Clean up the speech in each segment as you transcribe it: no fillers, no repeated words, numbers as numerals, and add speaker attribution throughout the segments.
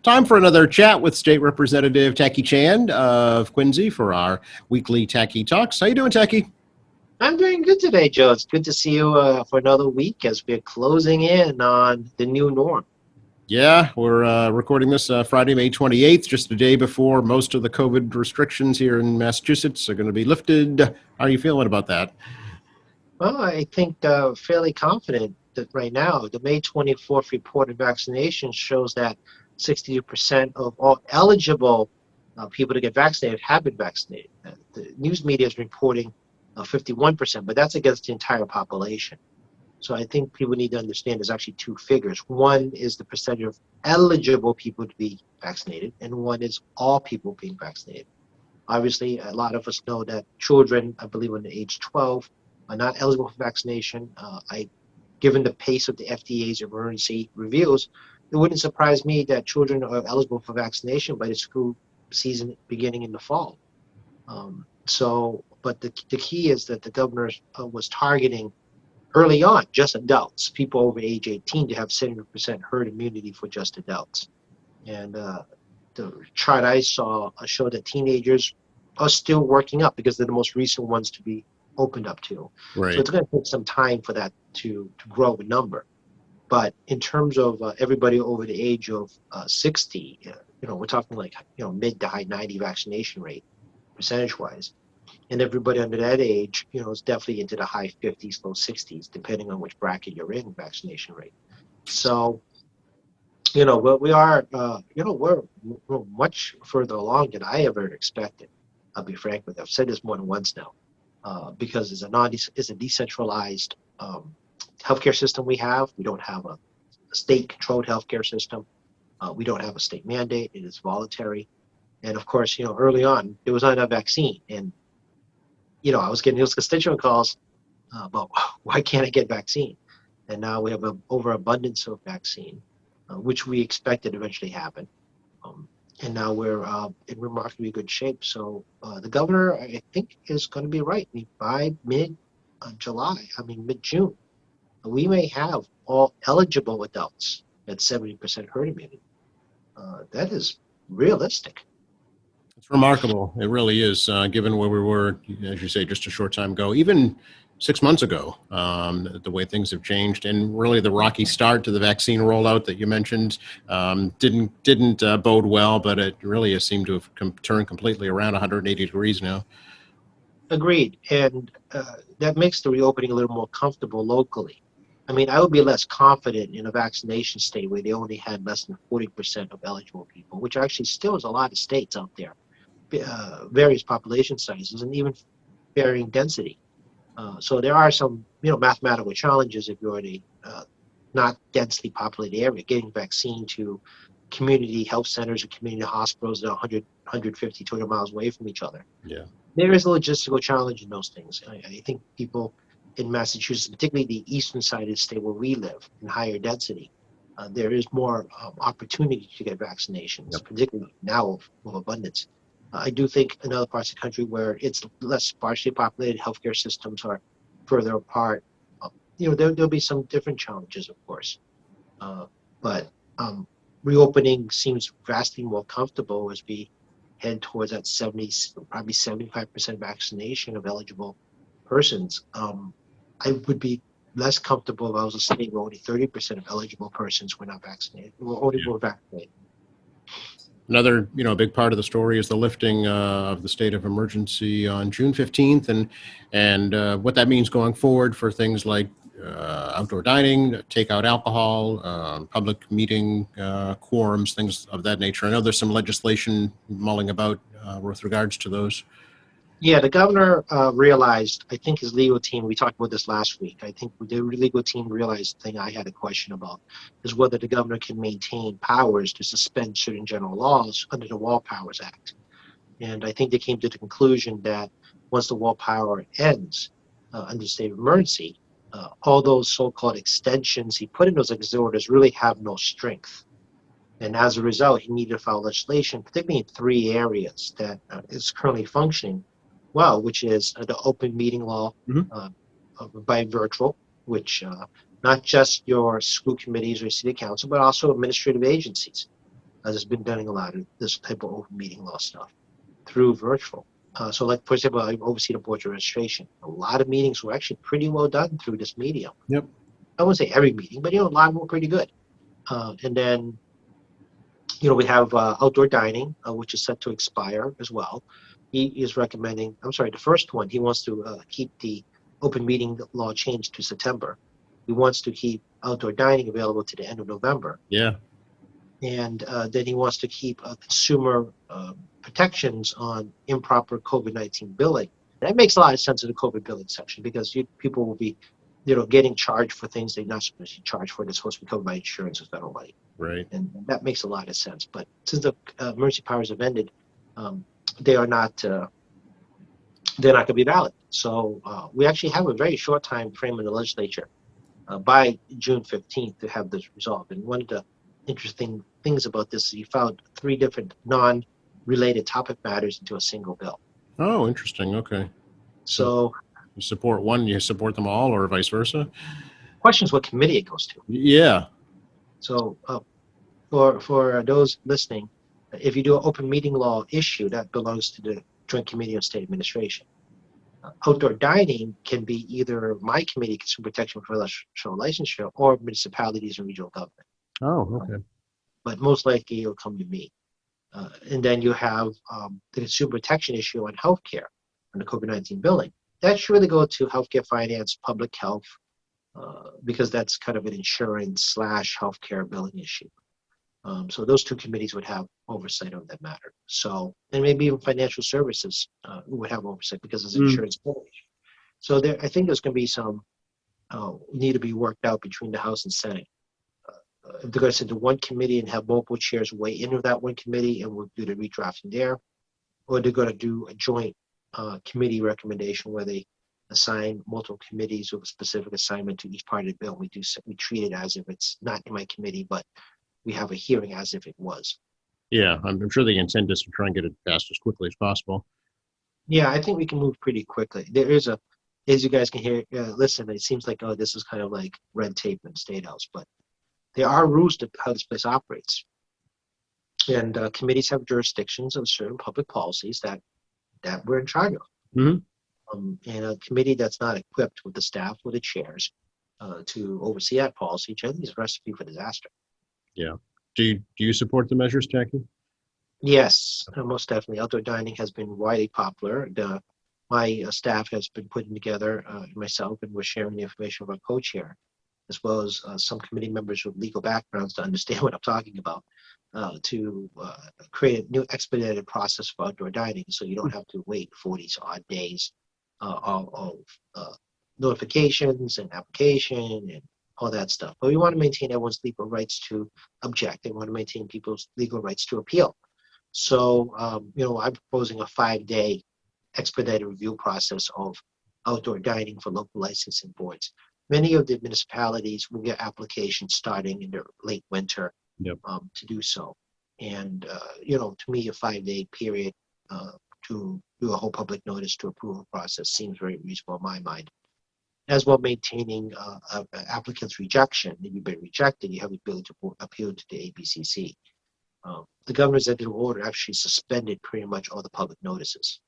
Speaker 1: Time for another chat with State Representative Tacky Chan of Quincy for our weekly Tacky Talks. How you doing, Tacky?
Speaker 2: I'm doing good today, Joe. It's good to see you for another week as we're closing in on the new norm.
Speaker 1: Yeah, we're recording this Friday, May 28th, just the day before most of the COVID restrictions here in Massachusetts are going to be lifted. How are you feeling about that?
Speaker 2: Well, I think fairly confident that right now the May 24th reported vaccination shows that 62% of all eligible people to get vaccinated have been vaccinated. The news media is reporting 51%, but that's against the entire population. So I think people need to understand there's actually two figures. One is the percentage of eligible people to be vaccinated, and one is all people being vaccinated. Obviously, a lot of us know that children, I believe under age 12, are not eligible for vaccination. Given the pace of the FDA's emergency reviews, it wouldn't surprise me that children are eligible for vaccination by the school season beginning in the fall. But the key is that the governor was targeting early on just adults, people over age 18, to have 70% herd immunity for just adults. And the chart I saw showed that teenagers are still working up because they're the most recent ones to be opened up to. So
Speaker 1: Right.
Speaker 2: it's going to take some time for that to grow a number. But in terms of everybody over the age of 60, we're talking like mid to high 90 vaccination rate percentage wise. And everybody under that age, is definitely into the high 50s, low 60s, depending on which bracket you're in vaccination rate. So we are, we're much further along than I ever expected. I'll be frank with you. I've said this more than once now, because it's a decentralized healthcare system we have. We don't have a state-controlled healthcare system. We don't have a state mandate. It is voluntary. And of course, early on, there was not a vaccine. And, I was getting those constituent calls about why can't I get vaccine? And now we have an overabundance of vaccine, which we expected eventually happen. Um, and now we're in remarkably good shape. So the governor, I think, is going to be right. I mean, by mid-July, mid-June, we may have all eligible adults at 70% herd immunity. That is realistic.
Speaker 1: It's remarkable. It really is, given where we were, as you say, just a short time ago, even 6 months ago, the way things have changed, and really the rocky start to the vaccine rollout that you mentioned didn't bode well, but it really has seemed to have turned completely around 180 degrees now.
Speaker 2: Agreed. And that makes the reopening a little more comfortable locally. I mean, I would be less confident in a vaccination state where they only had less than 40% of eligible people, which actually still is a lot of states out there, various population sizes, and even varying density. So there are some, mathematical challenges if you're in a not densely populated area, getting vaccine to community health centers or community hospitals that are 100, 150, 200 miles away from each other.
Speaker 1: Yeah.
Speaker 2: There is a logistical challenge in those things. I think people in Massachusetts, particularly the eastern side of the state where we live, in higher density, there is more opportunity to get vaccinations,
Speaker 1: Yep.
Speaker 2: particularly now of abundance. I do think in other parts of the country where it's less sparsely populated, healthcare systems are further apart. There'll be some different challenges, of course. Uh, but reopening seems vastly more comfortable as we head towards that 70, probably 75% vaccination of eligible persons. I would be less comfortable if I was a state where only 30% of eligible persons were not vaccinated, were vaccinated.
Speaker 1: Another, big part of the story is the lifting of the state of emergency on June 15th, and what that means going forward for things like outdoor dining, takeout alcohol, public meeting quorums, things of that nature. I know there's some legislation mulling about with regards to those.
Speaker 2: Yeah, the governor realized, I think his legal team, we talked about this last week, I think the legal team realized the thing I had a question about is whether the governor can maintain powers to suspend certain general laws under the Wall Powers Act. And I think they came to the conclusion that once the wall power ends under state of emergency, all those so-called extensions he put in those executive orders really have no strength. And as a result, he needed to file legislation, particularly in three areas that is currently functioning well, which is the open meeting law
Speaker 1: Mhm.
Speaker 2: uh, by virtual, which not just your school committees or city council, but also administrative agencies. There's been done a lot of this type of open meeting law stuff through virtual. So like, for example, I oversee the board of registration. A lot of meetings were actually pretty well done through this medium.
Speaker 1: Yep.
Speaker 2: I wouldn't say every meeting, but, a lot of them were pretty good. And then, we have outdoor dining, which is set to expire as well. He is recommending, I'm sorry, the first one, he wants to keep the open meeting law changed to September. He wants to keep outdoor dining available to the end of November.
Speaker 1: Yeah.
Speaker 2: And then he wants to keep consumer protections on improper COVID-19 billing. That makes a lot of sense in the COVID billing section because people will be, getting charged for things they're not supposed to be charged for. They're supposed to be covered by insurance or federal money.
Speaker 1: Right.
Speaker 2: And that makes a lot of sense. But since the emergency powers have ended, they are not. They're not going to be valid. So we actually have a very short time frame in the legislature by June 15th to have this resolved. And one of the interesting things about this is you found 3 different non-related topic matters into a single bill.
Speaker 1: Oh, interesting. Okay.
Speaker 2: So
Speaker 1: you support one, you support them all, or vice versa?
Speaker 2: question is what committee it goes to.
Speaker 1: Yeah.
Speaker 2: So for those listening, if you do an open meeting law issue, that belongs to the Joint Committee on State Administration. Outdoor dining can be either my committee, Consumer Protection for Professional Licensure, or municipalities and regional government.
Speaker 1: Oh, okay.
Speaker 2: But most likely it'll come to me. And then you have the consumer protection issue on healthcare and the COVID-19 billing. That should really go to healthcare finance, public health, because that's kind of an insurance / healthcare billing issue. So those 2 committees would have oversight of that matter. So, and maybe even financial services would have oversight because it's insurance billing issue. So I think there's going to be some need to be worked out between the House and Senate. If they're going to send to one committee and have multiple chairs weigh into that one committee and we'll do the redrafting there, or they're going to do a joint committee recommendation where they assign multiple committees with a specific assignment to each part of the bill. We treat it as if it's not in my committee, but we have a hearing as if it was.
Speaker 1: Yeah, I'm sure the intent is to try and get it passed as quickly as possible.
Speaker 2: Yeah, I think we can move pretty quickly. There is as you guys can hear, listen, it seems like, oh, this is kind of like red tape in State House, but there are rules to how this place operates. And committees have jurisdictions of certain public policies that we're in charge of.
Speaker 1: Mm-hmm.
Speaker 2: And a committee that's not equipped with the staff or the chairs to oversee that policy generally is a recipe for disaster.
Speaker 1: Yeah. Do you support the measures, Jackie?
Speaker 2: Yes, most definitely. Outdoor dining has been widely popular. My staff has been putting together, myself, and we're sharing the information with our co-chair, as well as some committee members with legal backgrounds to understand what I'm talking about, to create a new expedited process for outdoor dining so you don't have to wait 40 odd days of notifications and application and all that stuff. But we want to maintain everyone's legal rights to object. We want to maintain people's legal rights to appeal. So, I'm proposing a 5-day expedited review process of outdoor dining for local licensing boards. Many of the municipalities will get applications starting in the late winter.
Speaker 1: Yep.
Speaker 2: To do so. And, to me, a 5-day period to do a whole public notice to approval process seems very reasonable in my mind. As well, maintaining applicant's rejection. If you've been rejected, you have the ability to appeal to the ABCC. The governor's executive order actually suspended pretty much all the public notices.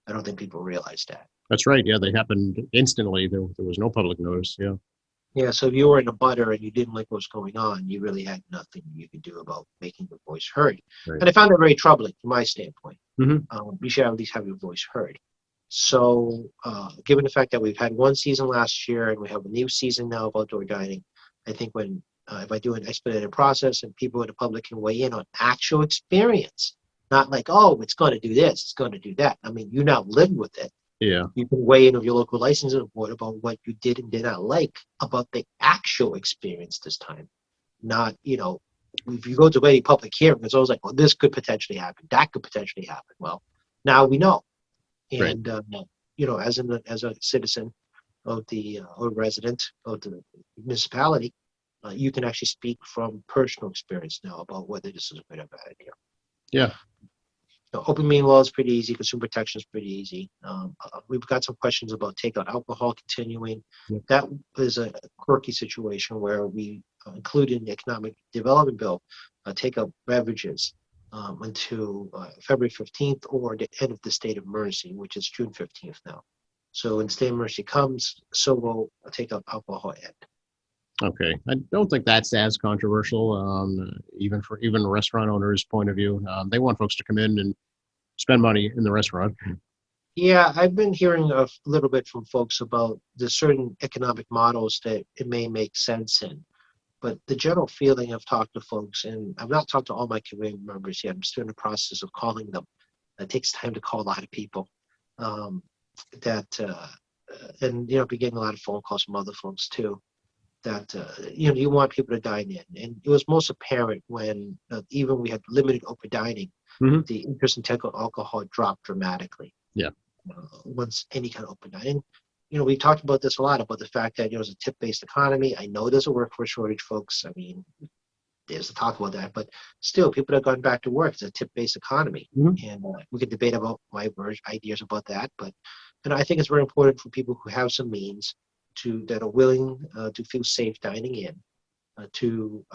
Speaker 2: I don't think people realize that.
Speaker 1: That's right. Yeah, they happened instantly. There was no public notice. Yeah.
Speaker 2: Yeah, so if you were in a butter and you didn't like what was going on, you really had nothing you could do about making your voice heard.
Speaker 1: Right.
Speaker 2: And I found that very troubling from my standpoint.
Speaker 1: Mm-hmm.
Speaker 2: You should at least have your voice heard. So given the fact that we've had one season last year and we have a new season now of outdoor dining, I think when if I do an expedited process and people in the public can weigh in on actual experience, not like, oh, it's going to do this, it's going to do that. I mean, you now live with it.
Speaker 1: Yeah.
Speaker 2: You can weigh in with your local licensing board about what you did and did not like about the actual experience this time. Not, if you go to any public hearing, it's always like, well, this could potentially happen. That could potentially happen. Well, now we know. And, right. As a citizen of the, or resident of the municipality, you can actually speak from personal experience now about whether this is a good or bad idea.
Speaker 1: Yeah.
Speaker 2: Open meeting law is pretty easy. Consumer protection is pretty easy. We've got some questions about takeout alcohol continuing. Yep. That is a quirky situation where we included in the economic development bill take-out beverages until February 15th or the end of the state of emergency, which is June 15th now. So when state of emergency comes, so will take-out alcohol end.
Speaker 1: Okay, I don't think that's as controversial, even restaurant owners' point of view. They want folks to come in and spend money in the restaurant.
Speaker 2: Yeah, I've been hearing a little bit from folks about the certain economic models that it may make sense in. But the general feeling I've talked to folks, and I've not talked to all my committee members yet. I'm still in the process of calling them. It takes time to call a lot of people. Um, and be getting a lot of phone calls from other folks too. That you want people to dine in, and it was most apparent when even we had limited open dining,
Speaker 1: Hmm.
Speaker 2: the interest in takeout alcohol dropped dramatically.
Speaker 1: Yeah.
Speaker 2: Once any kind of open dining. We talked about this a lot about the fact that it's a tip-based economy. I know there's a workforce shortage, folks. I mean, there's a talk about that, but still, people have gone back to work. It's a tip-based economy, and we could debate about my ideas about that. But I think it's very important for people who have some means that are willing to feel safe dining in to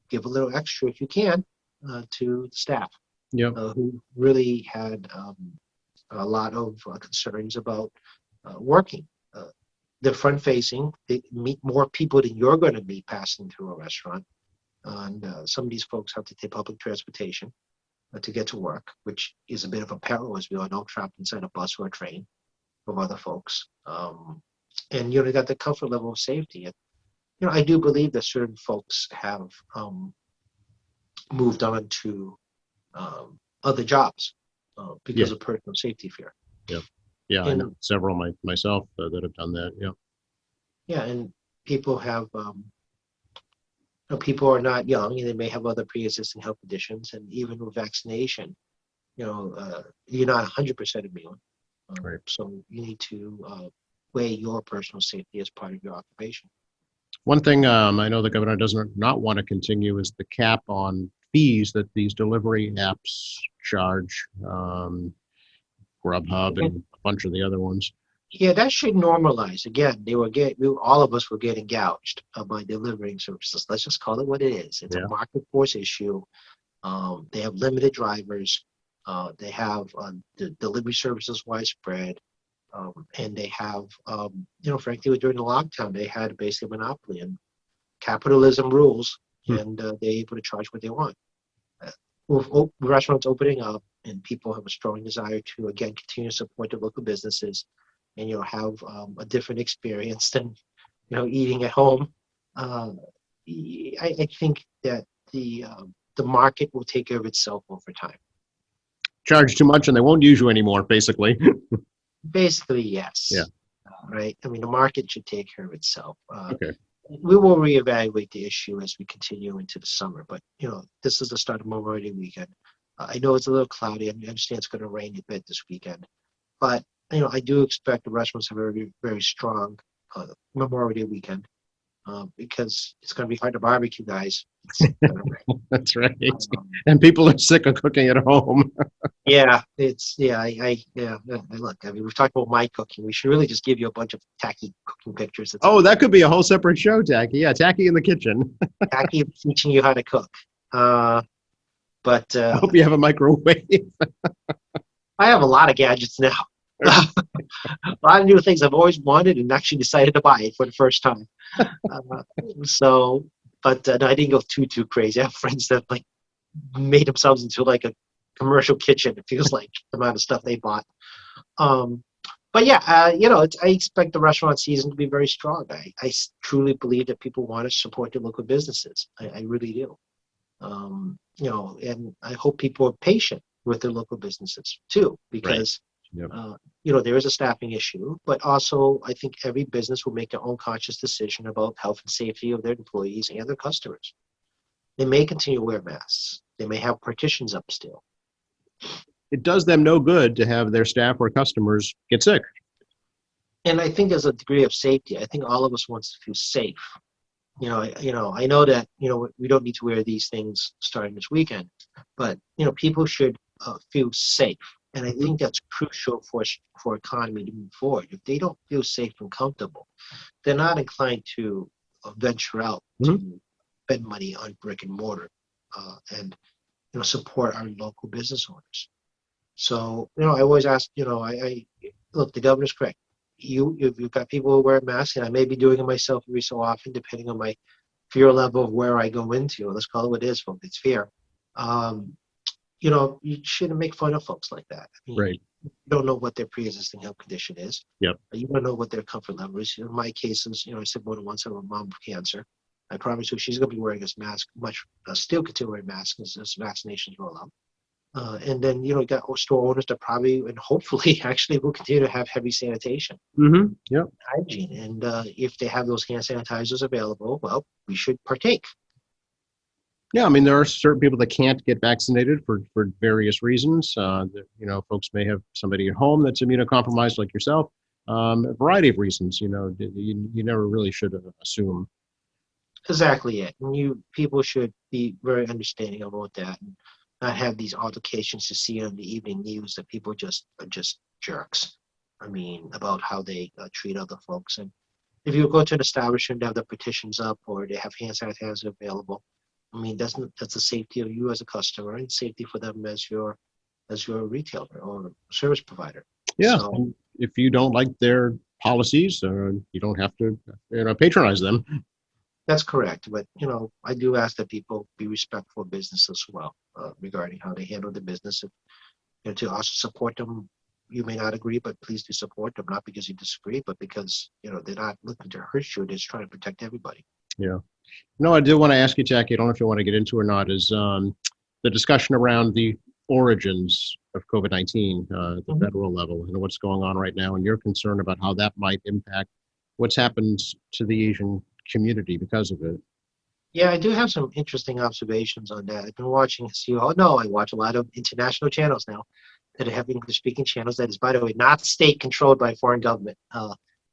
Speaker 2: give a little extra if you can to the staff who really had a lot of concerns about working. They're front-facing. They meet more people than you're going to meet passing through a restaurant. And some of these folks have to take public transportation to get to work, which is a bit of a peril, as we all know, trapped inside a bus or a train from other folks. And they got the comfort level of safety. And I do believe that certain folks have moved on to other jobs because of personal safety fear.
Speaker 1: Yeah, I know several myself that have done that.
Speaker 2: Yeah, and people have people are not young and they may have other pre-existing health conditions, and even with vaccination, you're not 100% immune.
Speaker 1: Right.
Speaker 2: So you need to weigh your personal safety as part of your occupation.
Speaker 1: One thing I know the governor does not want to continue is the cap on fees that these delivery apps charge, Grubhub and a bunch of the other ones.
Speaker 2: Yeah, that should normalize. Again, all of us were getting gouged by delivering services. Let's just call it what it is. It's a market force issue. They have limited drivers. They have the delivery services widespread. And they have, frankly, during the lockdown, they had basically a monopoly, and capitalism rules, and they're able to charge what they want. With restaurants opening up and people have a strong desire to, again, continue to support their local businesses and, have a different experience than, eating at home, I think that the market will take care of itself over time.
Speaker 1: Charge too much and they won't use you anymore, basically.
Speaker 2: Basically, yes.
Speaker 1: Yeah.
Speaker 2: Right. I mean, the market should take care of itself.
Speaker 1: Okay.
Speaker 2: We will reevaluate the issue as we continue into the summer, but this is the start of Memorial Day weekend. I know it's a little cloudy. I understand it's going to rain a bit this weekend, but I do expect the restaurants to have a very, very strong Memorial Day weekend because it's going to be hard to barbecue, guys.
Speaker 1: That's right. And people are sick of cooking at home.
Speaker 2: Look, I mean, we've talked about my cooking. We should really just give you a bunch of tacky cooking pictures.
Speaker 1: That could be a whole separate show, Tacky. Yeah, Tacky in the kitchen.
Speaker 2: Tacky teaching you how to cook. But
Speaker 1: I hope you have a microwave.
Speaker 2: I have a lot of gadgets now. A lot of new things I've always wanted and actually decided to buy it for the first time. No, I didn't go too crazy. I have friends that made themselves into a commercial kitchen. It feels like the amount of stuff they bought. But yeah, I expect the restaurant season to be very strong. I truly believe that people want to support their local businesses. I really do. And I hope people are patient with their local businesses too, because there is a staffing issue, but also I think every business will make their own conscious decision about health and safety of their employees and their customers. They may continue to wear masks. They may have partitions up still.
Speaker 1: It does them no good to have their staff or customers get sick.
Speaker 2: And I think there's a degree of safety. I think all of us wants to feel safe. I know that, we don't need to wear these things starting this weekend, but, people should feel safe. And I think that's crucial for economy to move forward. If they don't feel safe and comfortable, they're not inclined to venture out to spend money on brick and mortar. and support our local business owners. So I always ask, I look, the governor's correct. You've got people who wear masks, and I may be doing it myself every so often, depending on my fear level of where I go into. Let's call it what it is, folks. It's fear. You shouldn't make fun of folks like that. I mean,
Speaker 1: Right.
Speaker 2: you don't know what their pre-existing health condition is.
Speaker 1: Yep.
Speaker 2: You don't know what their comfort level is. In my cases, I said more than once, I have a mom with cancer. I promise you she's going to be wearing this mask, still continue wearing masks as vaccinations roll out. And then, you got store owners that probably and hopefully actually will continue to have heavy sanitation,
Speaker 1: Yep.
Speaker 2: hygiene. And if they have those hand sanitizers available, well, we should partake.
Speaker 1: Yeah, I mean, there are certain people that can't get vaccinated for various reasons. Folks may have somebody at home that's immunocompromised like yourself. A variety of reasons, you never really should assume.
Speaker 2: Exactly it. And people should be very understanding about that and not have these altercations to see on the evening news that people are just jerks. I mean, about how they treat other folks. And if you go to an establishment, they have the petitions up or they have hand sanitizer available. I mean, that's the safety of you as a customer and safety for them as your retailer or service provider.
Speaker 1: Yeah,
Speaker 2: So,
Speaker 1: and if you don't like their policies, you don't have to patronize them.
Speaker 2: that's correct. But, I do ask that people be respectful of business as well regarding how they handle the business. And, to also support them. You may not agree, but please do support them, not because you disagree, but because, they're not looking to hurt you. They're just trying to protect everybody.
Speaker 1: Yeah. No, I do want to ask you, Jackie, I don't know if you want to get into or not, is the discussion around the origins of COVID-19 at the federal level and what's going on right now, and your concern about how that might impact what's happened to the Asian community because of it.
Speaker 2: Yeah, I do have some interesting observations on that. I've been watching, as you all know, I watch a lot of international channels now that have English-speaking channels. That is, by the way, not state-controlled by a foreign government.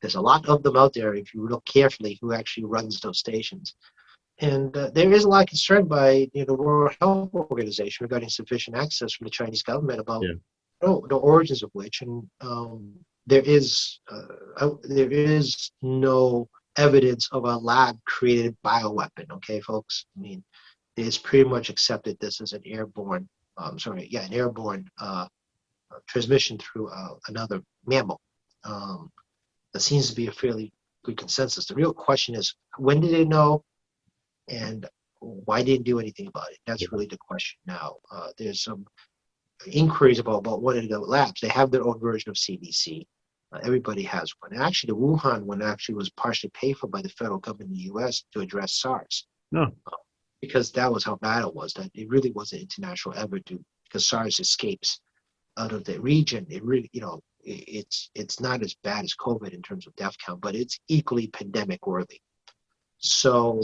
Speaker 2: There's a lot of them out there, if you look carefully, who actually runs those stations. And there is a lot of concern by the World Health Organization regarding sufficient access from the Chinese government about the origins of which. And there is no evidence of a lab-created bioweapon. Okay, folks. I mean, it's pretty much accepted this as an airborne transmission through another mammal. That seems to be a fairly good consensus. The real question is, when did they know, and why didn't do anything about it? That's really the question now. There's some inquiries about one of the labs. They have their own version of CDC. Everybody has one. And actually, the Wuhan one actually was partially paid for by the federal government in the U.S. to address SARS.
Speaker 1: No.
Speaker 2: Because that was how bad it was. That it really was an international effort because SARS escapes out of the region. It really, it's not as bad as COVID in terms of death count, but it's equally pandemic worthy. So,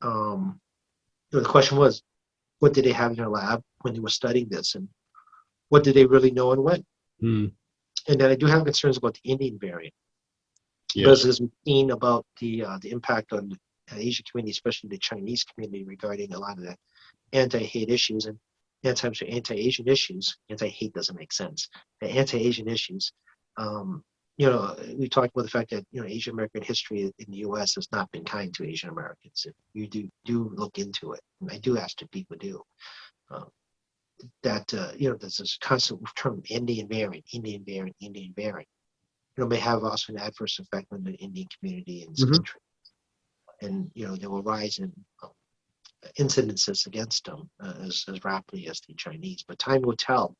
Speaker 2: the question was, what did they have in their lab when they were studying this, and what did they really know and when? And then I do have concerns about the Indian variant, because as we've seen about the impact on the Asian community, especially the Chinese community, regarding a lot of the anti-hate issues and anti-Asian issues. Anti-hate doesn't make sense. The anti-Asian issues. We talked about the fact that Asian American history in the U.S. has not been kind to Asian Americans. If you do look into it, and I do ask that people do. There's this constant term, Indian variant, may have also an adverse effect on the Indian community in this country. And, there will rise in incidences against them as rapidly as the Chinese. But time will tell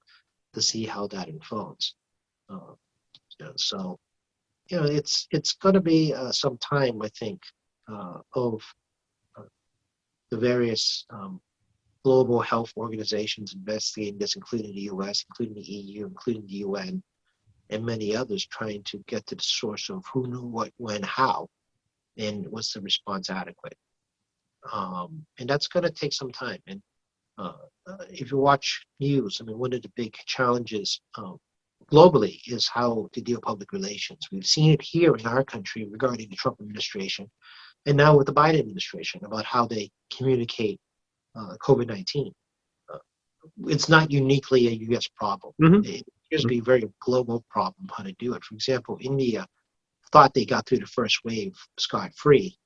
Speaker 2: to see how that unfolds. So, it's going to be some time, I think, of the various global health organizations investigating this, including the U.S., including the EU, including the UN, and many others, trying to get to the source of who knew what, when, how, and was the response adequate. And that's going to take some time. And if you watch news, one of the big challenges globally is how to deal with public relations. We've seen it here in our country regarding the Trump administration, and now with the Biden administration, about how they communicate COVID-19. It's not uniquely a U.S. problem. It appears to be a very global problem how to do it. For example, India thought they got through the first wave scot-free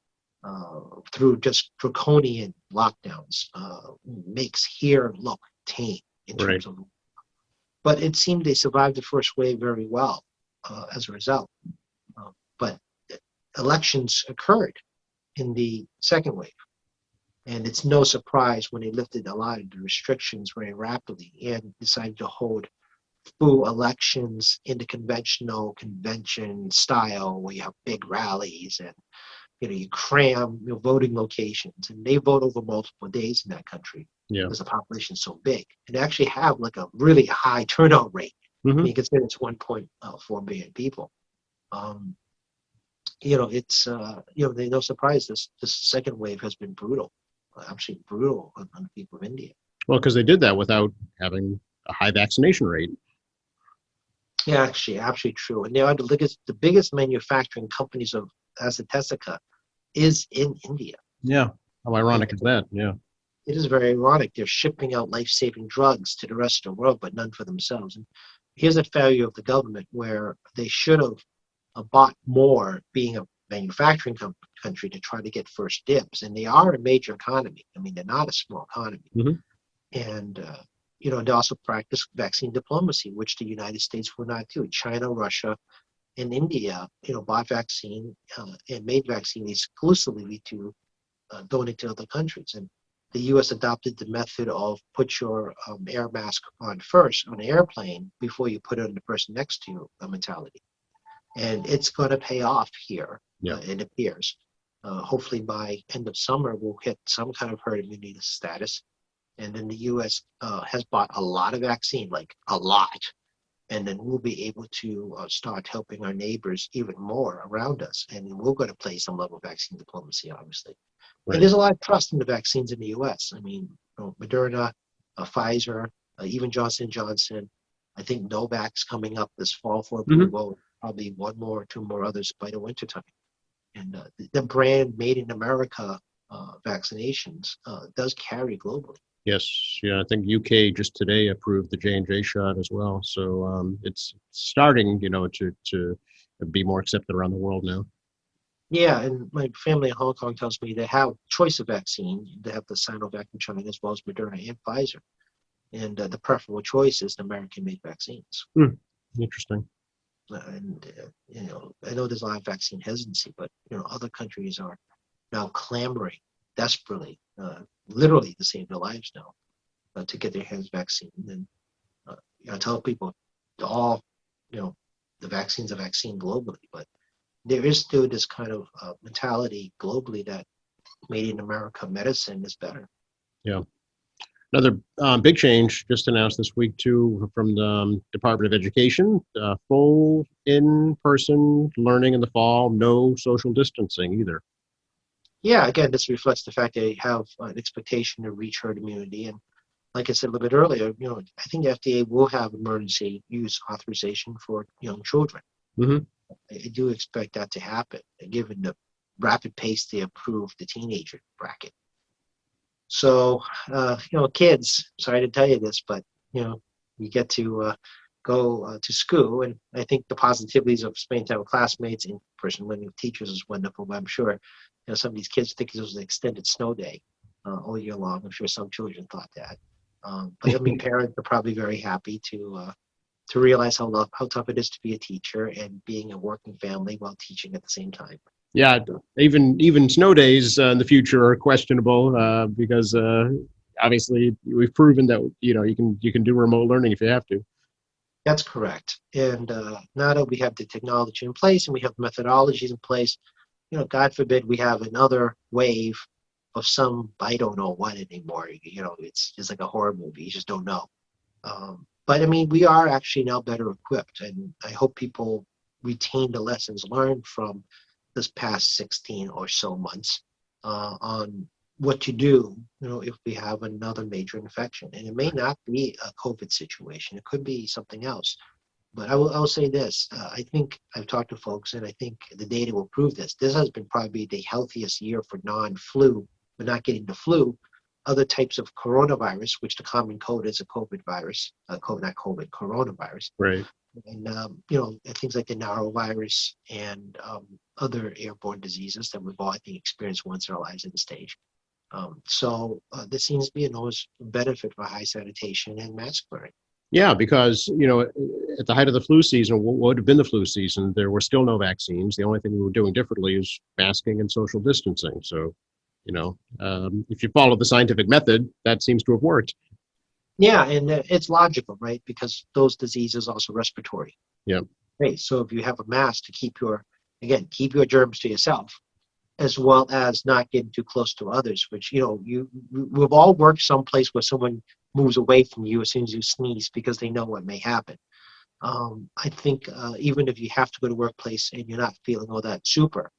Speaker 2: through just draconian lockdowns makes here look tame in
Speaker 1: Right.
Speaker 2: terms of. But it seemed they survived the first wave very well as a result. But elections occurred in the second wave. And it's no surprise when they lifted a lot of the restrictions very rapidly and decided to hold full elections in the conventional convention style where you have big rallies and you cram voting locations, and they vote over multiple days in that country
Speaker 1: Yeah.
Speaker 2: because the population is so big. And they actually have like a really high turnout rate.
Speaker 1: Mm-hmm.
Speaker 2: I mean, consider it's 1.4 billion people. It's no surprise this second wave has been brutal, absolutely brutal on the people of India.
Speaker 1: Well, because they did that without having a high vaccination rate.
Speaker 2: Yeah, actually, absolutely true. And they are the biggest manufacturing companies of AstraZeneca is in India.
Speaker 1: Yeah. How ironic is that? Yeah.
Speaker 2: It is very ironic. They're shipping out life-saving drugs to the rest of the world, but none for themselves. And here's a failure of the government where they should have bought more, being a manufacturing country, to try to get first dibs. And they are a major economy. I mean, they're not a small economy.
Speaker 1: Mm-hmm.
Speaker 2: And, they also practice vaccine diplomacy, which the United States will not do. China, Russia, and India, bought vaccine and made vaccine exclusively to donate to other countries. And the U.S. adopted the method of put your air mask on first on an airplane before you put it on the person next to you mentality. And it's going to pay off here, it appears. Hopefully by end of summer, we'll hit some kind of herd immunity status. And then the U.S. Has bought a lot of vaccine, like a lot. And then we'll be able to start helping our neighbors even more around us. And we're going to play some level of vaccine diplomacy, obviously. Right. And there's a lot of trust in the vaccines in the U.S. I mean, Moderna, Pfizer, even Johnson & Johnson. I think Novak's coming up this fall for approval. Mm-hmm. Probably one more or two more others by the wintertime. And the brand Made in America vaccinations does carry globally.
Speaker 1: Yes, yeah, I think UK just today approved the J&J shot as well. So it's starting, to be more accepted around the world now.
Speaker 2: Yeah, and my family in Hong Kong tells me they have choice of vaccine. They have the Sinovac in China as well as Moderna and Pfizer. And the preferable choice is the American-made vaccines.
Speaker 1: Interesting.
Speaker 2: And, I know there's a lot of vaccine hesitancy, but, other countries are now clamoring desperately, literally to save their lives now, to get their hands vaccine. And I tell people all, the vaccine's a vaccine globally, but there is still this kind of mentality globally that Made in America medicine is better.
Speaker 1: Yeah. Another big change just announced this week, too, from the Department of Education, full in-person learning in the fall, no social distancing either.
Speaker 2: Yeah, again, this reflects the fact they have an expectation to reach herd immunity. And like I said a little bit earlier, I think the FDA will have emergency use authorization for young children.
Speaker 1: Mm-hmm.
Speaker 2: I do expect that to happen, given the rapid pace they approved the teenager bracket. So, kids, sorry to tell you this, but, you get to go to school. And I think the positivities of spending time with classmates, in-person learning with teachers is wonderful. But I'm sure, some of these kids think it was an extended snow day all year long. I'm sure some children thought that. But I mean, parents are probably very happy to realize how tough it is to be a teacher and being a working family while teaching at the same time.
Speaker 1: Yeah, even snow days in the future are questionable because obviously we've proven that you can do remote learning if you have to.
Speaker 2: That's correct. And now that we have the technology in place and we have methodologies in place, God forbid we have another wave of I don't know what anymore. It's just like a horror movie. You just don't know. But I mean, we are actually now better equipped, and I hope people retain the lessons learned from this past 16 or so months on what to do, if we have another major infection. And it may not be a COVID situation. It could be something else. But I will say this. I think I've talked to folks, and I think the data will prove this. This has been probably the healthiest year for non-flu, but not getting the flu. Other types of coronavirus, which the common cold is a COVID virus, coronavirus.
Speaker 1: Right.
Speaker 2: and things like the norovirus and other airborne diseases that we've all, I think, experienced once in our lives at this stage. So there seems to be an enormous benefit for high sanitation and mask wearing.
Speaker 1: Yeah, because, at the height of the flu season, what would have been the flu season, there were still no vaccines. The only thing we were doing differently is masking and social distancing. So, if you follow the scientific method, that seems to have worked.
Speaker 2: Yeah, and it's logical, right? Because those diseases are also respiratory.
Speaker 1: Yeah.
Speaker 2: Right. So if you have a mask to keep your germs to yourself, as well as not getting too close to others, which, we've all worked someplace where someone moves away from you as soon as you sneeze because they know what may happen. I think even if you have to go to workplace and you're not feeling all that super,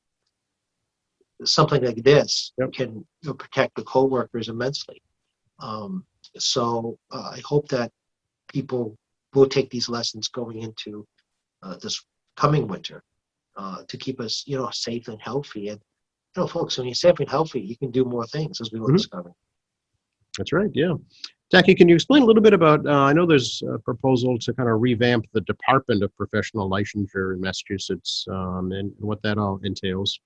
Speaker 2: something like this can protect the coworkers immensely. So I hope that people will take these lessons going into this coming winter to keep us, safe and healthy. And, folks, when you're safe and healthy, you can do more things, as we will discover.
Speaker 1: That's right. Yeah. Jackie, can you explain a little bit about, I know there's a proposal to kind of revamp the Department of Professional Licensure in Massachusetts and what that all entails.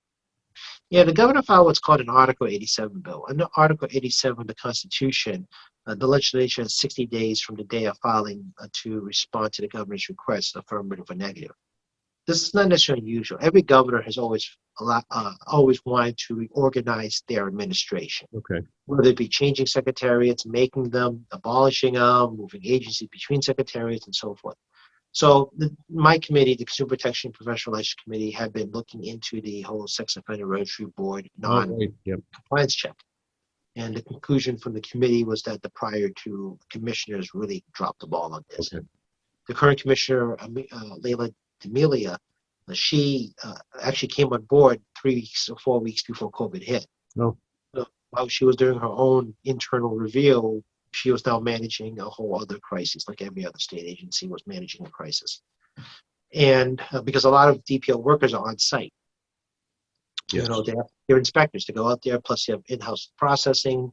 Speaker 2: Yeah, the governor filed what's called an Article 87 bill. Under Article 87 of the Constitution, the legislature has 60 days from the day of filing to respond to the governor's request, affirmative or negative. This is not necessarily unusual. Every governor has always wanted to reorganize their administration.
Speaker 1: Okay.
Speaker 2: Whether it be changing secretariats, making them, abolishing them, moving agencies between secretariats, and so forth. So my committee, the Consumer Protection and Professional Licensure Committee, had been looking into the whole Sex Offender Registry Board non-compliance check. And the conclusion from the committee was that the prior two commissioners really dropped the ball on this.
Speaker 1: Okay.
Speaker 2: The current commissioner, Leila D'Amelia, she actually came on board 3 weeks or 4 weeks before COVID hit.
Speaker 1: Oh.
Speaker 2: So while she was doing her own internal review, she was now managing a whole other crisis, like every other state agency was managing a crisis. And because a lot of DPO workers are on site,
Speaker 1: yes.
Speaker 2: They're inspectors to go out there, plus you have in-house processing.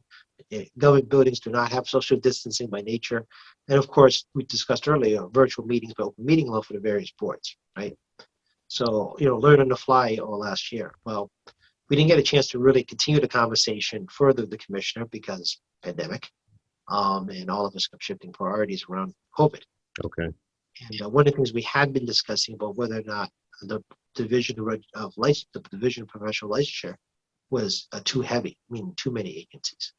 Speaker 2: Government buildings do not have social distancing by nature. And of course, we discussed earlier, virtual meetings, but open meeting law for the various boards, right? So, learn on the fly all last year. Well, we didn't get a chance to really continue the conversation further with the commissioner because pandemic. And all of us kept shifting priorities around COVID.
Speaker 1: Okay.
Speaker 2: And one of the things we had been discussing about whether or not the division of division of professional licensure was too heavy, meaning too many agencies.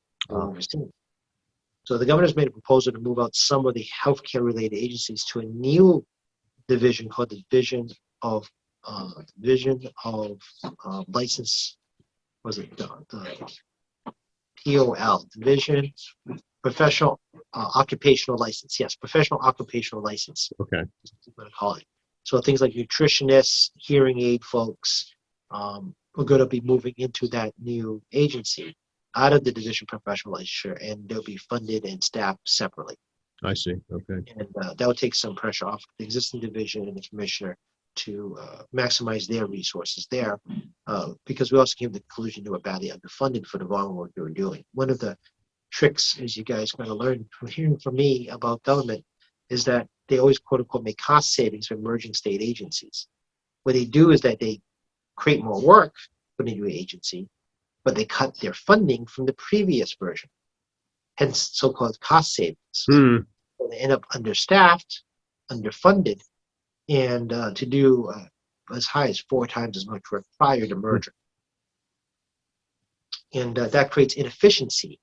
Speaker 2: So the governor's made a proposal to move out some of the healthcare-related agencies to a new division called the Division of License. Was it the POL, Division Professional Occupational License? Yes, Professional Occupational License.
Speaker 1: Okay.
Speaker 2: That's what I'm going to call it. So things like nutritionists, hearing aid folks, we're going to be moving into that new agency out of the Division of Professional Licensure, and they'll be funded and staffed separately.
Speaker 1: I see. Okay.
Speaker 2: And that will take some pressure off the existing division and the commissioner to maximize their resources there, because we also came to the conclusion they were badly underfunded for the volume work they were doing. One of the tricks, as you guys are going to learn from hearing from me about government, is that they always quote unquote make cost savings for emerging state agencies. What they do is that they create more work for the new agency, but they cut their funding from the previous version, hence so-called cost savings. So they end up understaffed, underfunded, and to do as high as 4 times as much work prior to merger. And that creates inefficiency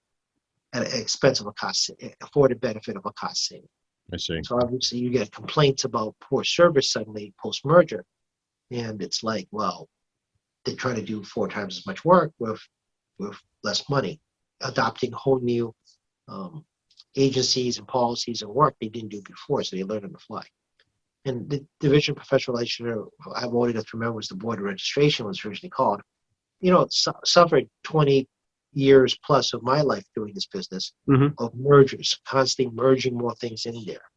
Speaker 2: at the expense of a cost, for the benefit of a cost saving.
Speaker 1: I see.
Speaker 2: So obviously you get complaints about poor service suddenly post-merger, and it's like, well, they try to do 4 times as much work with less money, adopting whole new agencies and policies and work they didn't do before, so they learn on the fly. And the Division of Professional Licensure, I've already enough to remember, was the Board of Registration was originally called. Suffered 20 years plus of my life doing this business of mergers, constantly merging more things in there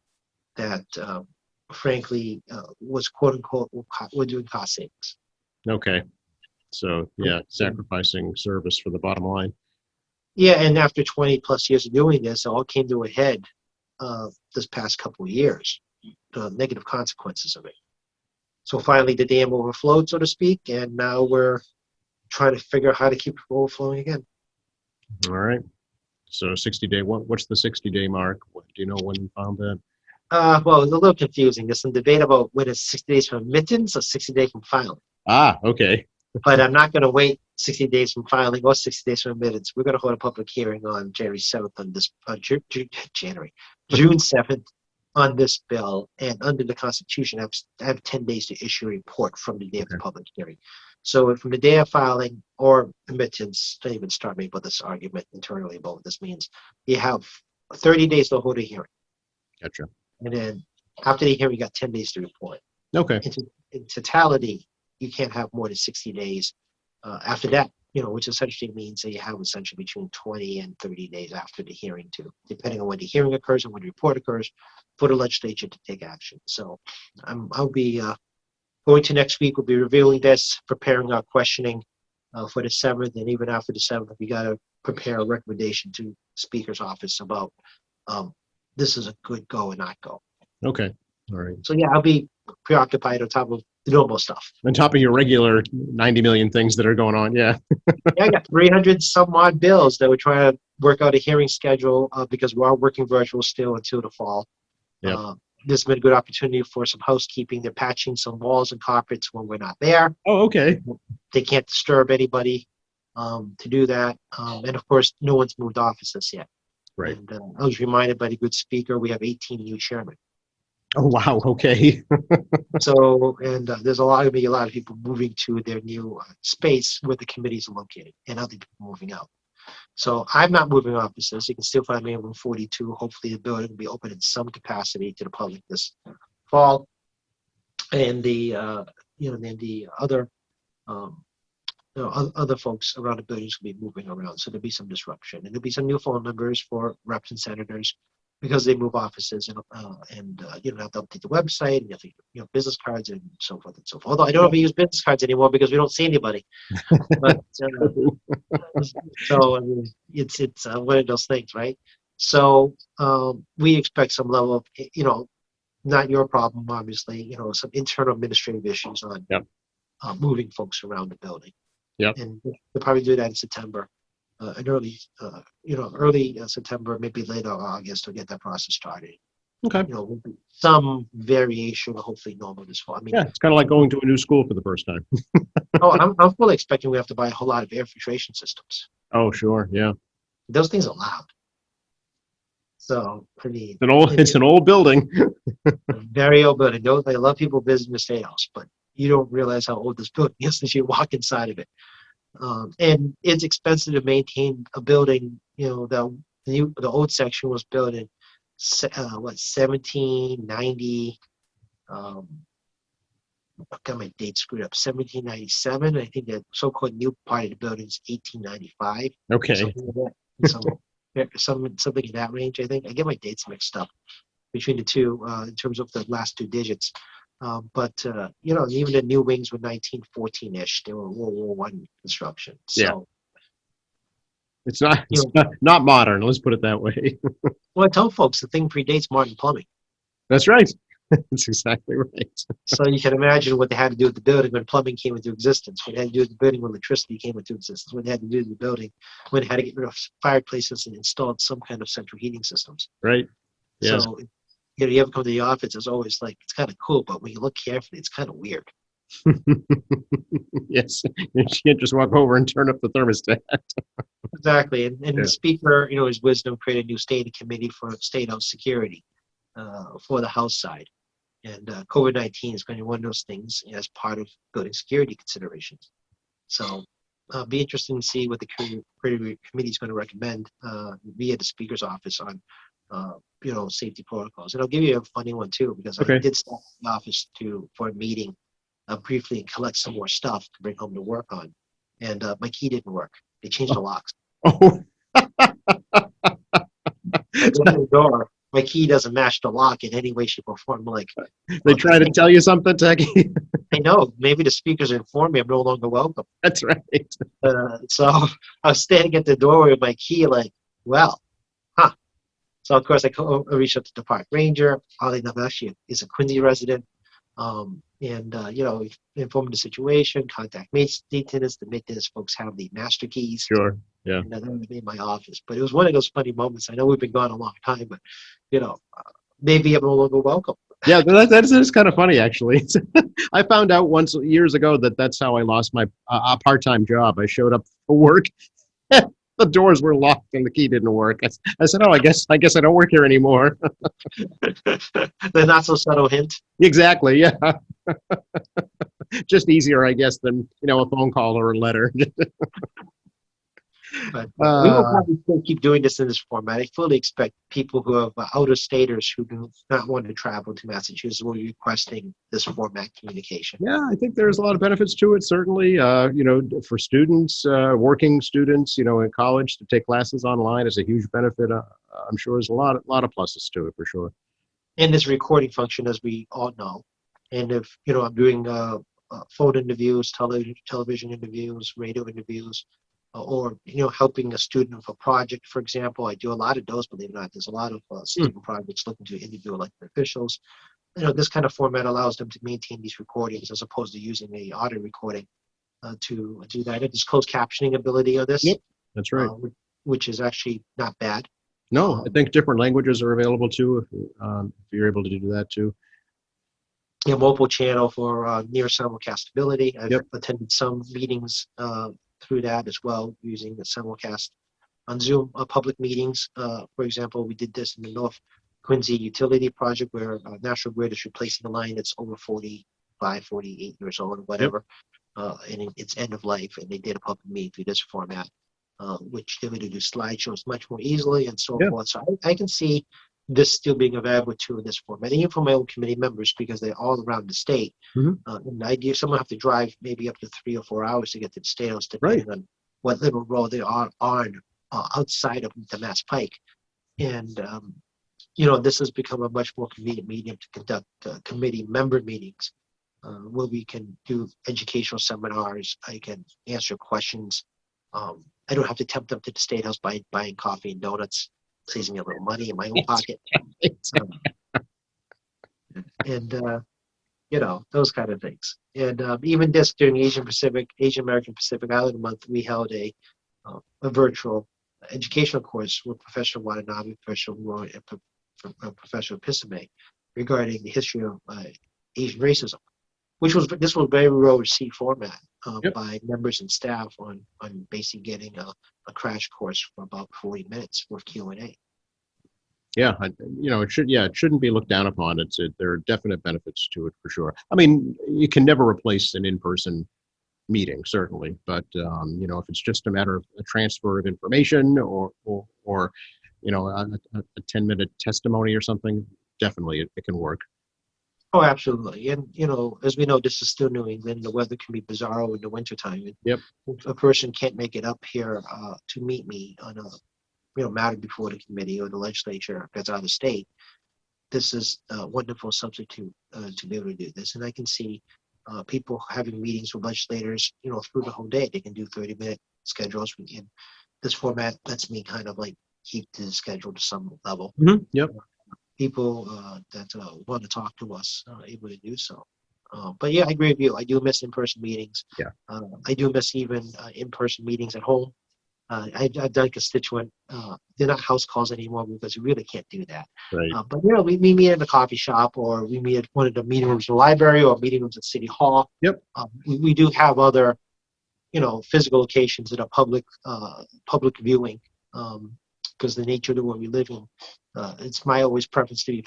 Speaker 2: that, frankly, was quote unquote, we're doing cost savings.
Speaker 1: Okay. So, yeah, sacrificing service for the bottom line.
Speaker 2: Yeah, and after 20 plus years of doing this, it all came to a head this past couple of years. negative consequences of it. So finally, the dam overflowed, so to speak, and now we're trying to figure out how to keep it from overflowing again.
Speaker 1: All right. So 60-day, what's the 60-day mark? Do you know when you found that?
Speaker 2: Well, it's a little confusing. There's some debate about whether it's 60 days from admittance or 60 days from filing.
Speaker 1: Ah, okay.
Speaker 2: But I'm not going to wait 60 days from filing or 60 days from admittance. We're going to hold a public hearing on January 7th on this, June 7th on this bill. And under the Constitution, I have 10 days to issue a report from the day of the public hearing. So from the day of filing or admittance, don't even start me with this argument internally about what this means. You have 30 days to hold a hearing.
Speaker 1: Gotcha.
Speaker 2: And then after the hearing, you got 10 days to report.
Speaker 1: Okay.
Speaker 2: In totality, you can't have more than 60 days after that, which essentially means that you have essentially between 20 and 30 days after the hearing too, depending on when the hearing occurs and when the report occurs, for the legislature to take action. So I'll be going to next week. We'll be reviewing this, preparing our questioning for the 7th, and even after the 7th, we got to prepare a recommendation to Speaker's office about this is a good go and not go.
Speaker 1: Okay. All right.
Speaker 2: So yeah, I'll be preoccupied on top of the normal stuff.
Speaker 1: On top of your regular 90 million things that are going on, yeah.
Speaker 2: Yeah, I got 300 some odd bills that we're trying to work out a hearing schedule because we are working virtual still until the fall.
Speaker 1: Yep.
Speaker 2: This has been a good opportunity for some housekeeping. They're patching some walls and carpets when we're not there.
Speaker 1: Oh, okay.
Speaker 2: They can't disturb anybody to do that. And of course, no one's moved offices yet.
Speaker 1: Right.
Speaker 2: And I was reminded by the good speaker, we have 18 new chairmen.
Speaker 1: Oh, wow. Okay.
Speaker 2: So, and there's a lot of people moving to their new space where the committees are located, and other people moving out. So I'm not moving offices. You can still find me in room 42. Hopefully, the building will be open in some capacity to the public this fall. And the then the other other folks around the buildings will be moving around. So there'll be some disruption, and there'll be some new phone numbers for reps and senators, because they move offices and you don't have to update the website, and you have to, business cards and so forth and so forth. Although I don't even use business cards anymore because we don't see anybody. But so I mean, it's one of those things, right? So we expect some level of not your problem, obviously, some internal administrative issues on moving folks around the building.
Speaker 1: Yep.
Speaker 2: And we'll probably do that in September. In early September, maybe later August, to get that process started.
Speaker 1: Okay.
Speaker 2: Some variation, hopefully normal this fall. I mean,
Speaker 1: Yeah, it's kind of like going to a new school for the first time.
Speaker 2: I'm fully expecting we have to buy a whole lot of air filtration systems.
Speaker 1: Oh, sure. Yeah.
Speaker 2: Those things are loud. So, I mean,
Speaker 1: It's an old building.
Speaker 2: very old building. I love people visiting the State House, but you don't realize how old this building is until you walk inside of it. And it's expensive to maintain a building. The old section was built in 1790. I've got my date screwed up. 1797. I think the so-called new part of the building is 1895.
Speaker 1: Okay.
Speaker 2: Something in that range. I think I get my dates mixed up between the two in terms of the last two digits. But even the new wings were 1914-ish. They were World War I construction. So,
Speaker 1: yeah. It's not modern. Let's put it that way.
Speaker 2: Well, I tell folks the thing predates modern plumbing.
Speaker 1: That's right. That's exactly right.
Speaker 2: So you can imagine what they had to do with the building when plumbing came into existence, what they had to do with the building when electricity came into existence, what they had to do with the building when they had to get rid of fireplaces and install some kind of central heating systems.
Speaker 1: Right. Yeah.
Speaker 2: So, you ever come to the office, it's always like, it's kind of cool, but when you look carefully, it's kind of weird.
Speaker 1: Yes. You can't just walk over and turn up the thermostat.
Speaker 2: Exactly. And the speaker, his wisdom, created a new standing committee for state house security for the House side. And COVID-19 is going to be one of those things as part of building security considerations. So be interesting to see what the committee is going to recommend via the speaker's office on safety protocols. And I'll give you a funny one too, because I did stop the office for a meeting briefly and collect some more stuff to bring home to work on. And my key didn't work. They changed the locks.
Speaker 1: Oh.
Speaker 2: I go to the door. My key doesn't match the lock in any way, shape, or form. Like,
Speaker 1: they try to tell you something, Techie?
Speaker 2: I know. Maybe the speakers inform me I'm no longer welcome.
Speaker 1: That's right.
Speaker 2: So I was standing at the doorway with my key, like, well, So of course I reached out to the park ranger. Oddly enough, actually is a Quincy resident. And informed the situation, contact maintenance. The maintenance folks have the master keys,
Speaker 1: Sure. Yeah.
Speaker 2: and they're in my office. But it was one of those funny moments. I know we've been gone a long time, but maybe I'm no longer welcome.
Speaker 1: Yeah, that's kind of funny, actually. I found out once years ago that that's how I lost my part-time job. I showed up for work, the doors were locked and the key didn't work. I said, "Oh, I guess I don't work here anymore."
Speaker 2: The not so subtle hint.
Speaker 1: Exactly. Yeah. Just easier, I guess, than a phone call or a letter.
Speaker 2: But we will probably still keep doing this in this format. I fully expect people who have out-of-staters who do not want to travel to Massachusetts will be requesting this format communication.
Speaker 1: Yeah, I think there's a lot of benefits to it. Certainly, for students, working students, in college to take classes online is a huge benefit. I'm sure there's a lot of pluses to it for sure.
Speaker 2: And this recording function, as we all know. And if I'm doing phone interviews, television interviews, radio interviews, or helping a student with a project, for example. I do a lot of those, believe it or not. There's a lot of student projects looking to interview elected officials. This kind of format allows them to maintain these recordings as opposed to using a audio recording to do that. There's closed captioning ability of this.
Speaker 1: Yep, that's right.
Speaker 2: Which is actually not bad.
Speaker 1: No, I think different languages are available too, if you're able to do that too.
Speaker 2: A mobile channel for near simulcastability. I've
Speaker 1: Yep.
Speaker 2: attended some meetings through that as well, using the simulcast on Zoom public meetings. For example, we did this in the North Quincy utility project where National Grid is replacing a line that's over 45, 48 years old, or whatever, and it's end of life, and they did a public meeting through this format, which they would do slideshows much more easily and so forth. So I can see this still being available too in this format, and even for my own committee members because they're all around the state. And I do someone have to drive maybe up to 3 or 4 hours to get to the state house, depending on what little road they are on outside of the Mass Pike. And this has become a much more convenient medium to conduct committee member meetings, where we can do educational seminars. I can answer questions. I don't have to tempt them to the state house by buying coffee and donuts. Saves me a little money in my own pocket. Those kind of things. And even this during Asian American Pacific Islander Month, we held a virtual educational course with Professor Watanabe, Professor Roy, and Professor Pisame regarding the history of Asian racism, this was very well received format by members and staff on basically getting a crash course for about 40 minutes with Q&A.
Speaker 1: Yeah, it shouldn't be looked down upon. There are definite benefits to it for sure. I mean, you can never replace an in-person meeting, certainly, but if it's just a matter of a transfer of information or a 10-minute testimony or something, definitely it can work.
Speaker 2: Oh, absolutely. And, as we know, this is still New England. The weather can be bizarre in the wintertime.
Speaker 1: Yep.
Speaker 2: If a person can't make it up here to meet me on a matter before the committee or the legislature that's out of state, this is a wonderful substitute to be able to do this. And I can see people having meetings with legislators, through the whole day. They can do 30-minute schedules. And this format lets me kind of like keep the schedule to some level.
Speaker 1: Yep.
Speaker 2: People that want to talk to us are able to do so. But yeah, I agree with you. I do miss in-person meetings.
Speaker 1: Yeah.
Speaker 2: I do miss even in-person meetings at home. I've done constituent. They're not house calls anymore because we really can't do that.
Speaker 1: Right.
Speaker 2: But we meet in a coffee shop, or we meet at one of the meeting rooms in the library, or meeting rooms at City Hall.
Speaker 1: Yep.
Speaker 2: We do have other, physical locations that are public viewing. Because the nature of the world we live in, it's my always preference to be in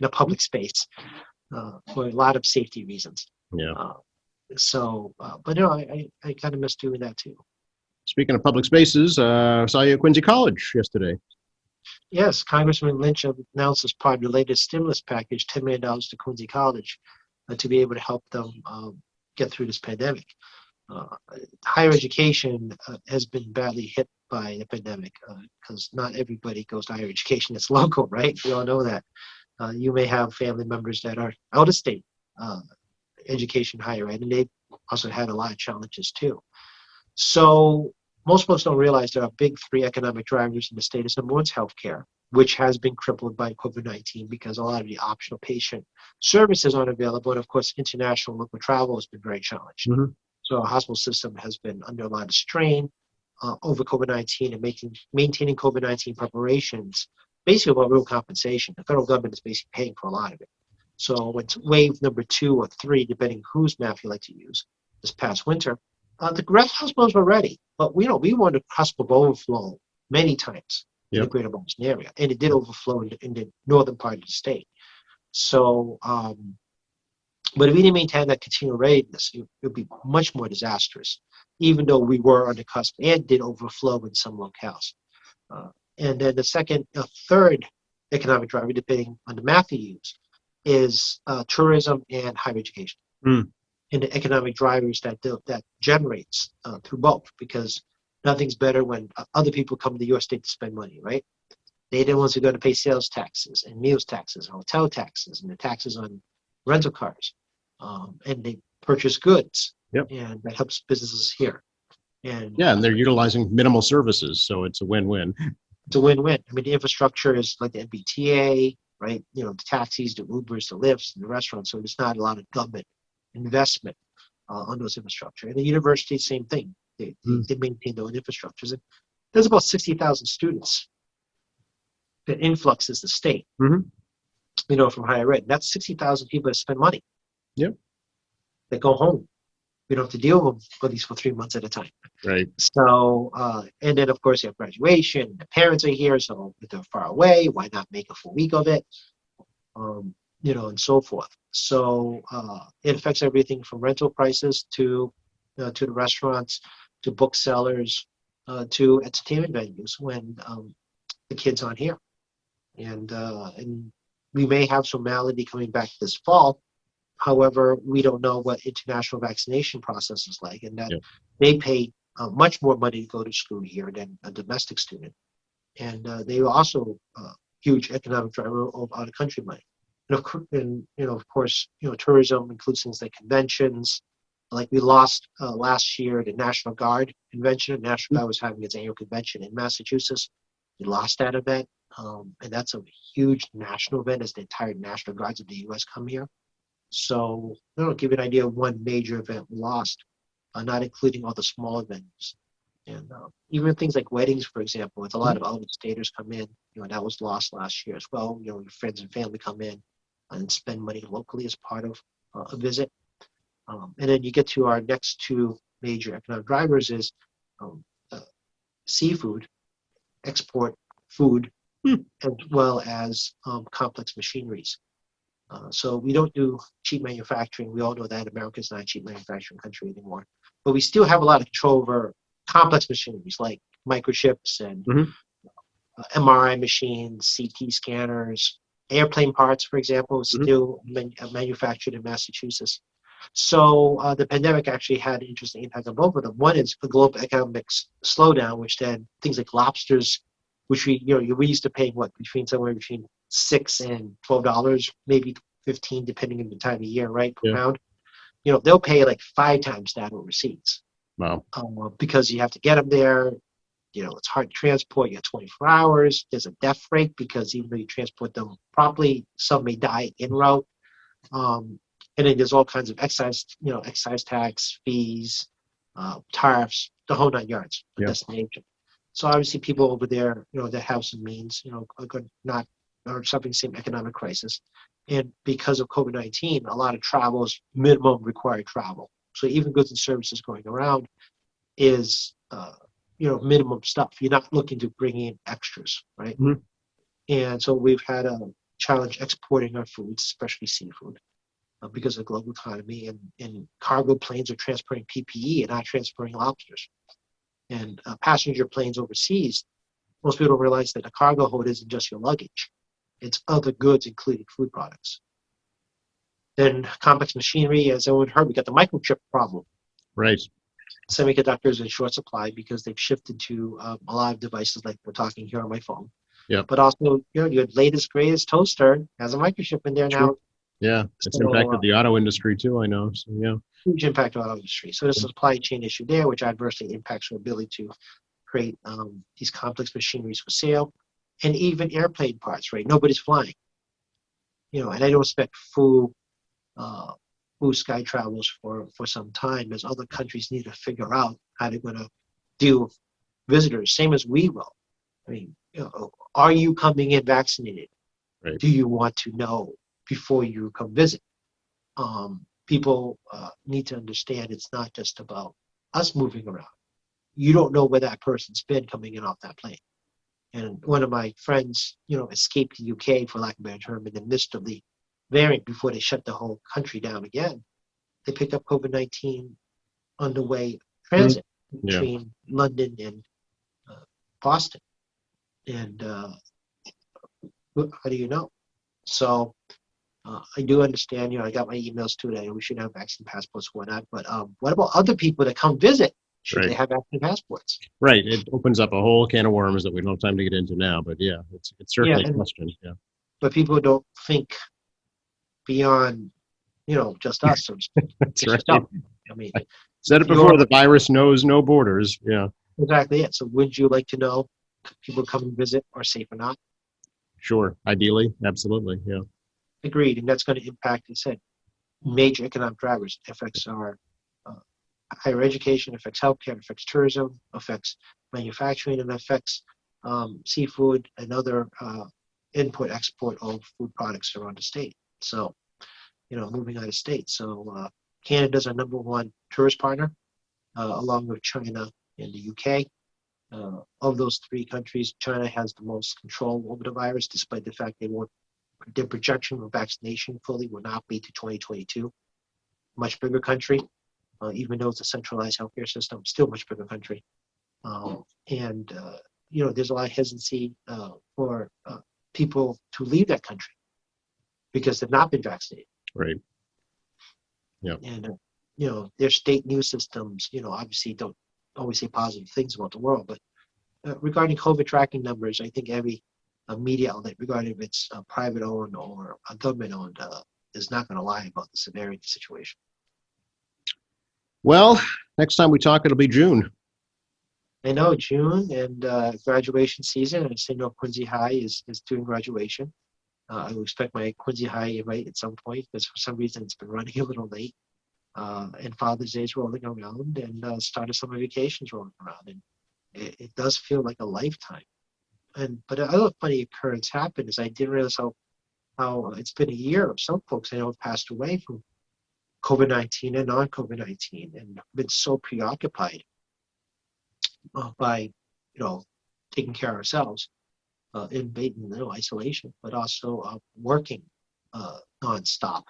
Speaker 2: a public space for a lot of safety reasons.
Speaker 1: Yeah.
Speaker 2: But I kind of miss doing that too.
Speaker 1: Speaking of public spaces, saw you at Quincy College yesterday.
Speaker 2: Yes, Congressman Lynch announced as part of the latest stimulus package, $10 million to Quincy College to be able to help them get through this pandemic. Higher education has been badly hit by the pandemic because not everybody goes to higher education. It's local, right? We all know that. You may have family members that are out of state education higher ed, and they've also had a lot of challenges too. So most folks don't realize there are big three economic drivers in the state. Is number one is healthcare, which has been crippled by COVID-19 because a lot of the optional patient services aren't available. And of course, international local travel has been very challenged.
Speaker 1: Mm-hmm.
Speaker 2: So our hospital system has been under a lot of strain over COVID-19 and maintaining COVID-19 preparations, basically about real compensation. The federal government is basically paying for a lot of it. So when wave number 2 or 3, depending whose math you like to use, this past winter, the rest hospitals were ready. But we were on the cusp of overflow many times in the greater Boston area. And it did overflow in the northern part of the state. So, but if we didn't maintain that continual readiness, it would be much more disastrous, even though we were on the cusp and did overflow in some locales. And then the third economic driver, depending on the math you use, is tourism and higher education.
Speaker 1: Mm.
Speaker 2: And the economic drivers that generates through both, because nothing's better when other people come to your state to spend money, right? They're the ones who are going to pay sales taxes and meals taxes and hotel taxes and the taxes on rental cars. And they purchase goods.
Speaker 1: Yep.
Speaker 2: And that helps businesses here. And
Speaker 1: they're utilizing minimal services, so it's a win-win.
Speaker 2: It's a win-win. I mean, the infrastructure is like the MBTA, right? The taxis, the Ubers, the Lyfts, and the restaurants. So there's not a lot of government investment on those infrastructure. And the university, same thing. They maintain those infrastructures. And there's about 60,000 students that influxes the state, from higher ed. That's 60,000 people that spend money.
Speaker 1: Yep.
Speaker 2: That go home. We don't have to deal with them at least for 3 months at a time.
Speaker 1: Right.
Speaker 2: So, and then of course you have graduation. The parents are here, so if they're far away, why not make a full week of it? And so forth. So it affects everything from rental prices to the restaurants, to booksellers, to entertainment venues when the kids aren't here. And we may have some malady coming back this fall. However, we don't know what international vaccination process is like, and that they pay much more money to go to school here than a domestic student. And they are also huge economic driver of out-of-country money. And of course, tourism includes things like conventions. Like we lost last year the National Guard convention. The National Guard was having its annual convention in Massachusetts. We lost that event, and that's a huge national event as the entire National Guards of the U.S. come here. So that'll give you an idea of one major event lost, not including all the smaller venues. And even things like weddings, for example, with a lot of out-of-staters come in, that was lost last year as well. Your friends and family come in and spend money locally as part of a visit. And then you get to our next two major economic drivers is seafood, export food, as well as complex machineries. So we don't do cheap manufacturing. We all know that America's not a cheap manufacturing country anymore. But we still have a lot of control over complex machineries like microchips and MRI machines, CT scanners, airplane parts, for example, still manufactured in Massachusetts. So the pandemic actually had an interesting impact on both of them. One is a global economic slowdown, which then things like lobsters, which we used to pay somewhere between $6 and $12, maybe 15, depending on the time of year, right, per pound. They'll pay like 5 times that overseas.
Speaker 1: Wow.
Speaker 2: Because you have to get them there. It's hard to transport. You have 24 hours. There's a death rate because even though you transport them properly, some may die en route. And then there's all kinds of excise tax, fees, tariffs, the whole 9 yards of destination. So obviously people over there, that have some means, are suffering the same economic crisis. And because of COVID-19, a lot of travel is minimum required travel. So even goods and services going around is, minimum stuff. You're not looking to bring in extras, right? Mm-hmm. And so we've had a challenge exporting our foods, especially seafood, because of the global economy. And cargo planes are transporting PPE and not transporting lobsters. And passenger planes overseas, most people don't realize that a cargo hold isn't just your luggage. It's other goods, including food products. Then complex machinery, as everyone heard, we got the microchip problem.
Speaker 1: Right.
Speaker 2: Semiconductors in short supply because they've shifted to a lot of devices like we're talking here on my phone.
Speaker 1: Yeah.
Speaker 2: But also, your latest, greatest toaster has a microchip in there now.
Speaker 1: Yeah, it's
Speaker 2: So
Speaker 1: impacted the auto industry too, I know. So yeah.
Speaker 2: huge impact on our industry. So there's a supply chain issue there, which adversely impacts our ability to create these complex machineries for sale, and even airplane parts. Right, nobody's flying. And I don't expect uh, full sky travels for some time, as other countries need to figure out how they're going to deal with visitors, same as we will. I mean, are you coming in vaccinated?
Speaker 1: Right.
Speaker 2: Do you want to know before you come visit? People need to understand it's not just about us moving around. You don't know where that person's been coming in off that plane. And one of my friends, escaped the UK, for lack of a better term, in the midst of the variant before they shut the whole country down again. They picked up COVID-19 on the way transit
Speaker 1: Yeah.
Speaker 2: between London and Boston. And how do you know? So I do understand, I got my emails too that we should have vaccine passports and whatnot. But what about other people that come visit? Should
Speaker 1: Right.
Speaker 2: they have vaccine passports?
Speaker 1: Right. It opens up a whole can of worms that we don't have time to get into now. But yeah, it's certainly a question. Yeah.
Speaker 2: But people don't think beyond, just us. So
Speaker 1: That's right.
Speaker 2: I mean,
Speaker 1: I said it before, the virus knows no borders. Yeah.
Speaker 2: exactly it. So would you like to know people come and visit are safe or not?
Speaker 1: Sure. Ideally. Absolutely. Yeah.
Speaker 2: Agreed. And that's going to impact, I said, major economic drivers. It affects our higher education, affects healthcare, affects tourism, affects manufacturing, and affects seafood and other import, export of food products around the state. So, moving out of state. So Canada's our number one tourist partner, along with China and the UK. Of those three countries, China has the most control over the virus, despite the fact their projection of vaccination fully will not be to 2022. Much bigger country, even though it's a centralized healthcare system, still much bigger country. There's a lot of hesitancy for people to leave that country because they've not been vaccinated.
Speaker 1: Right. Yeah.
Speaker 2: And their state news systems, obviously don't always say positive things about the world. But regarding COVID tracking numbers, I think every media outlet, regarding if it's private owned or government owned, is not going to lie about the severity of the situation.
Speaker 1: Well, next time we talk, it'll be June.
Speaker 2: I know, June and graduation season. I say Quincy High is doing graduation. I will expect my Quincy High invite at some point because for some reason it's been running a little late. And Father's Day is rolling around, and start of summer vacations rolling around, and it does feel like a lifetime. But another funny occurrence happened is I didn't realize how it's been a year of some folks I know have passed away from COVID-19 and non-COVID-19, and been so preoccupied by taking care of ourselves in isolation, but also working nonstop.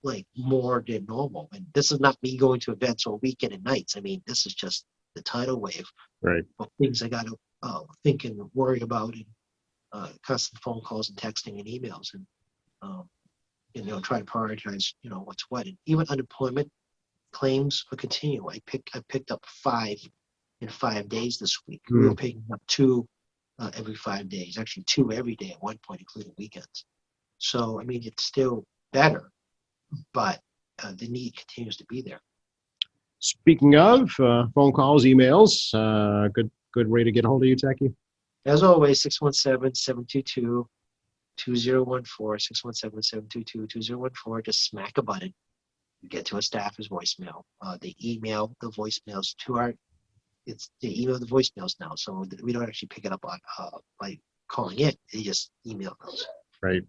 Speaker 2: Like more than normal. And this is not me going to events all weekend and nights. I mean, this is just the tidal wave
Speaker 1: right.
Speaker 2: of things I got to think and worry about, and constant phone calls and texting and emails, and try to prioritize what's what. And even unemployment claims will continue. I picked up 5 in 5 days this week. We were picking up 2 every 5 days, actually 2 every day at one point, including weekends. So I mean, it's still better, but the need continues to be there.
Speaker 1: Speaking of phone calls, emails, good way to get a hold of you, Techie?
Speaker 2: As always, 617-722-2014, 617-722-2014. Just smack a button. You get to a staffer's voicemail. They email the voicemails to they email the voicemails now, so we don't actually pick it up on by calling it. They just email those.
Speaker 1: Right.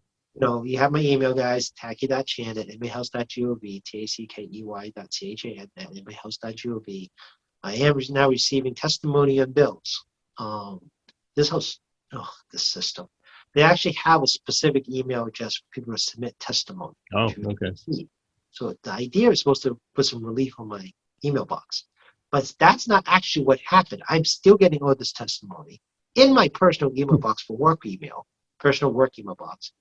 Speaker 2: You have my email, guys, tackey.chan@inmayhouse.gov, tackey.chan@inmayhouse.gov. I am now receiving testimony on bills. This system. They actually have a specific email address for people to submit testimony.
Speaker 1: Oh, okay.
Speaker 2: So the idea is supposed to put some relief on my email box. But that's not actually what happened. I'm still getting all this testimony in my personal email box for work email, personal work email box.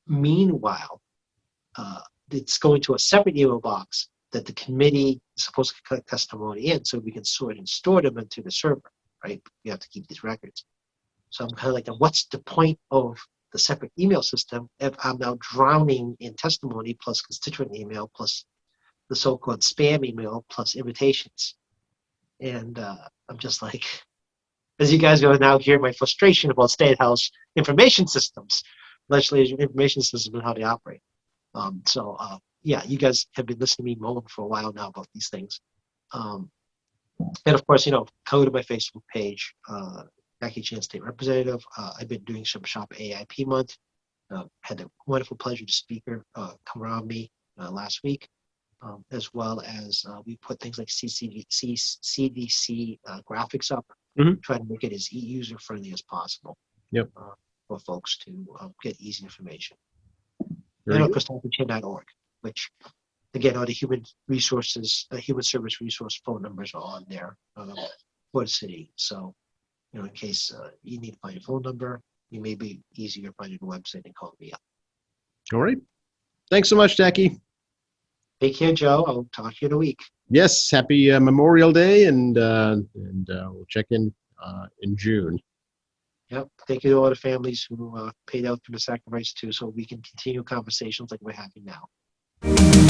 Speaker 2: Meanwhile, it's going to a separate email box that the committee is supposed to collect testimony in, so we can sort and store them into the server, right? We have to keep these records. So I'm kind of like, what's the point of the separate email system, if I'm now drowning in testimony plus constituent email plus the so-called spam email plus invitations. And I'm just like, as you guys are now hear my frustration about State House information systems, legislative information systems and how they operate. Yeah, you guys have been listening to me moan for a while now about these things. And of course, go to my Facebook page, Jackie Chan State Representative. I've been doing some Shop AIP month. Had the wonderful pleasure to speaker come around me last week, as well as we put things like CDC graphics up, trying to make it as user friendly as possible.
Speaker 1: Yep.
Speaker 2: For folks to get easy information.
Speaker 1: Very
Speaker 2: And of
Speaker 1: good.
Speaker 2: course, JackieChan.org, which again, all the human resources, human service resource phone numbers are on there for the city. So, in case you need to find a phone number, it may be easier finding the website and call me up.
Speaker 1: All right. Thanks so much, Jackie.
Speaker 2: Take care, Joe. I'll talk to you in a week.
Speaker 1: Yes, happy Memorial Day, and we'll check in June.
Speaker 2: Yep. Thank you to all the families who paid out for the sacrifice too, so we can continue conversations like we're having now.